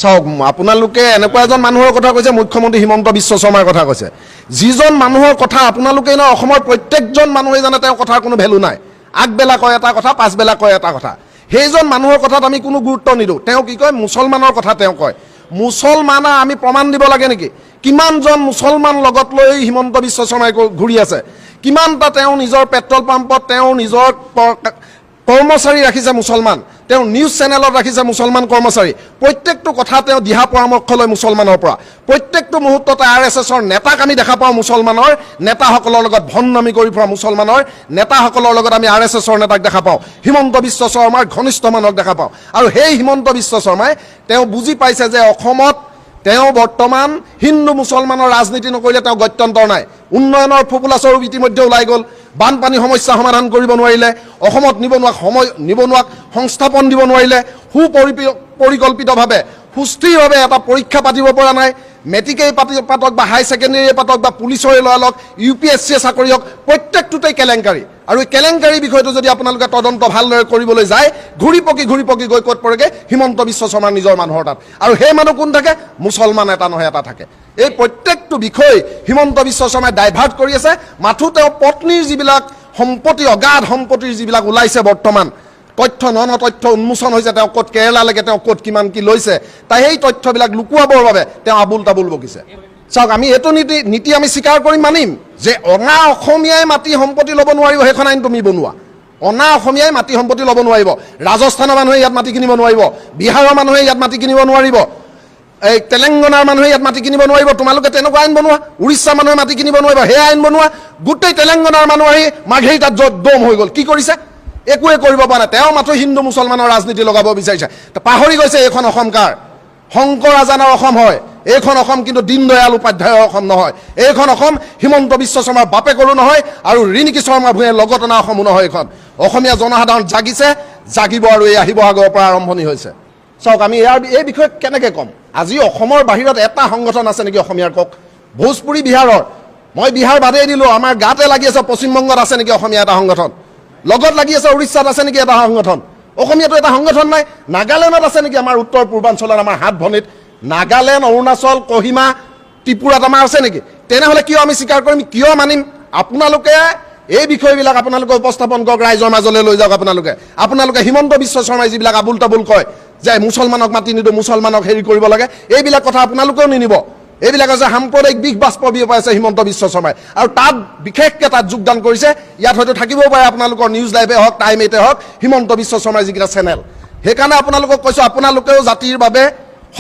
চাওক আপোনালোকে এনেকুৱা এজন মানুহৰ কথা কৈছে, মুখ্যমন্ত্ৰী হিমন্ত বিশ্ব শৰ্মাৰ কথা কৈছে, যিজন মানুহৰ কথা আপোনালোকে ন অসমৰ প্ৰত্যেকজন মানুহে জানে তেওঁৰ কথাৰ কোনো ভেলু নাই। আগবেলা কয় এটা কথা, পাছবেলা কয় এটা কথা। সেইজন মানুহৰ কথাত আমি কোনো গুৰুত্ব নিদিওঁ। তেওঁ কি কয়, মুছলমানৰ কথা তেওঁ কয়। মুছলমান আমি প্ৰমাণ দিব লাগে নেকি? কিমানজন মুছলমান লগত লৈ হিমন্ত বিশ্ব শৰ্মাই ঘূৰি আছে? কিমানটা তেওঁ নিজৰ পেট্ৰল পাম্পত তেওঁ নিজৰ কৰ্মচাৰী ৰাখিছে মুছলমান, তেওঁ নিউজ চেনেলত ৰাখিছে মুছলমান কৰ্মচাৰী। প্ৰত্যেকটো কথা তেওঁ দিহা পৰামৰ্শ লয় মুছলমানৰ পৰা। প্ৰত্যেকটো মুহূৰ্ততে RSSৰ নেতাক আমি দেখা পাওঁ, মুছলমানৰ নেতাসকলৰ লগত ভণ্ডামি কৰি ফুৰা মুছলমানৰ নেতাসকলৰ লগত আমি RSSৰ নেতাক দেখা পাওঁ, হিমন্ত বিশ্ব শৰ্মাৰ ঘনিষ্ঠ মানুহক দেখা পাওঁ। আৰু সেই হিমন্ত বিশ্ব শৰ্মাই তেওঁ বুজি পাইছে যে অসমত তেওঁ বৰ্তমান হিন্দু মুছলমানৰ ৰাজনীতি নকৰিলে তেওঁ গত্যন্তৰ নাই। উন্নয়নৰ ফুপুলাস্বৰূপ ইতিমধ্যে ওলাই গ'ল। বানপানী সমস্যা সমাধান কৰিব নোৱাৰিলে, অসমত নিবনুৱাক সংস্থাপন দিব নোৱাৰিলে, সুপৰিকল্পিতভাৱে সুস্থিৰভাৱে এটা পৰীক্ষা পাতিব পৰা নাই। মেট্ৰিকেই পাতক বা হাই ছেকেণ্ডেৰীয়ে পাতক বা পুলিচৰে ল'ৰা লওক, UPSC চাকৰি হওক, প্ৰত্যেকটোতেই কেলেংকাৰী। আৰু এই কেলেংকাৰী বিষয়টো যদি আপোনালোকে তদন্ত ভালদৰে কৰিবলৈ যায়, ঘূৰি পকি গৈ ক'ত পৰেগৈ? হিমন্ত বিশ্ব শৰ্মাৰ নিজৰ মানুহৰ তাত। আৰু সেই মানুহ কোন থাকে? মুছলমান এটা নহয় এটা থাকে। এই প্ৰত্যেকটো বিষয় হিমন্ত বিশ্ব শৰ্মাই ডাইভাৰ্ট কৰি আছে। মাথো তেওঁ পত্নীৰ যিবিলাক সম্পত্তি, অগাধ সম্পত্তিৰ যিবিলাক ওলাইছে বৰ্তমান তথ্য, তথ্য উন্মোচন হৈছে, তেওঁ ক'ত কেৰেলালৈকে তেওঁ ক'ত কিমান কি লৈছে, তাই সেই তথ্যবিলাক লুকুৱাবৰ বাবে তেওঁ আবুল তাবুল বকিছে। চাওক, আমি এইটো নীতি আমি স্বীকাৰ কৰি মানিম যে অনা অসমীয়াই মাটি সম্পত্তি ল'ব নোৱাৰিব। সেইখন আইন তুমি বনোৱা। অনা অসমীয়াই মাটি সম্পত্তি ল'ব নোৱাৰিব। ৰাজস্থানৰ মানুহে ইয়াত মাটি কিনিব নোৱাৰিব, বিহাৰৰ মানুহে ইয়াত মাটি কিনিব নোৱাৰিব, এই তেলেংগানাৰ মানুহে ইয়াত মাটি কিনিব নোৱাৰিব। তোমালোকে তেনেকুৱা আইন বনোৱা। উৰিষ্যাৰ মানুহে মাটি কিনিব নোৱাৰিব, সেই আইন বনোৱা। গোটেই তেলেংগানাৰ মানুহ আহি মাঘেৰিটাত য'ত দম হৈ গ'ল। কি কৰিছে? একোৱে কৰিব পৰা নাই। তেওঁ মাথো হিন্দু মুছলমানৰ ৰাজনীতি লগাব বিচাৰিছে। পাহৰি গৈছে এইখন অসম কাৰ? শংকৰ আজানৰ অসম হয় এইখন অসম, কিন্তু দীনদয়াল উপাধ্যায়ৰ অসম নহয়। এইখন অসম হিমন্ত বিশ্ব শৰ্মাৰ বাপেকৰো নহয়, আৰু ৰিণিকী শৰ্মা ভূঞাৰ লগত অনা অসমো নহয়। এইখন অসমীয়া জনসাধাৰণ জাগিছে, জাগিব, আৰু এই শিৱসাগৰৰ পৰা আৰম্ভণি হৈছে। চাওক, আমি এই বিষয়ে কেনেকৈ ক'ম? আজি অসমৰ বাহিৰত এটা সংগঠন আছে নেকি অসমীয়াৰ? কওক। ভোজপুৰী বিহাৰৰ, মই বিহাৰ বাদেই দিলোঁ, আমাৰ গাতে লাগি আছে পশ্চিমবংগত আছে নেকি অসমীয়া এটা সংগঠন? লগত লাগি আছে উৰিষ্যাত আছে নেকি এটা সংগঠন? অসমীয়াটো এটা সংগঠন নাই। নাগালেণ্ডত আছে নেকি? আমাৰ উত্তৰ পূৰ্বাঞ্চলত, আমাৰ হাত ভনীত নাগালেণ্ড, অৰুণাচল, কহিমা, ত্ৰিপুৰাত আমাৰ আছে নেকি? তেনেহ'লে কিয় আমি স্বীকাৰ কৰিম? কিয় মানিম? আপোনালোকে এই বিষয়বিলাক আপোনালোকে উপস্থাপন কৰক, ৰাইজৰ মাজলৈ লৈ যাওক। আপোনালোকে হিমন্ত বিশ্ব শৰ্মাই যিবিলাক আবুল তাবুল কয় যে মুছলমানক মাতি নিদিওঁ, মুছলমানক হেৰি কৰিব লাগে, এইবিলাক কথা আপোনালোকেও নিনিব। এইবিলাক হৈছে সাম্প্ৰদায়িক বিষ বাষ্প বিয়পাইছে হিমন্ত বিশ্ব শৰ্মাই, আৰু তাত বিশেষকৈ তাত যোগদান কৰিছে। ইয়াত হয়তো থাকিবও পাৰে আপোনালোকৰ নিউজ লাইভে হওক, টাইম 8 হওক, হিমন্ত বিশ্ব শৰ্মাৰ যিকেইটা চেনেল। সেইকাৰণে আপোনালোকক কৈছোঁ, আপোনালোকেও জাতিৰ বাবে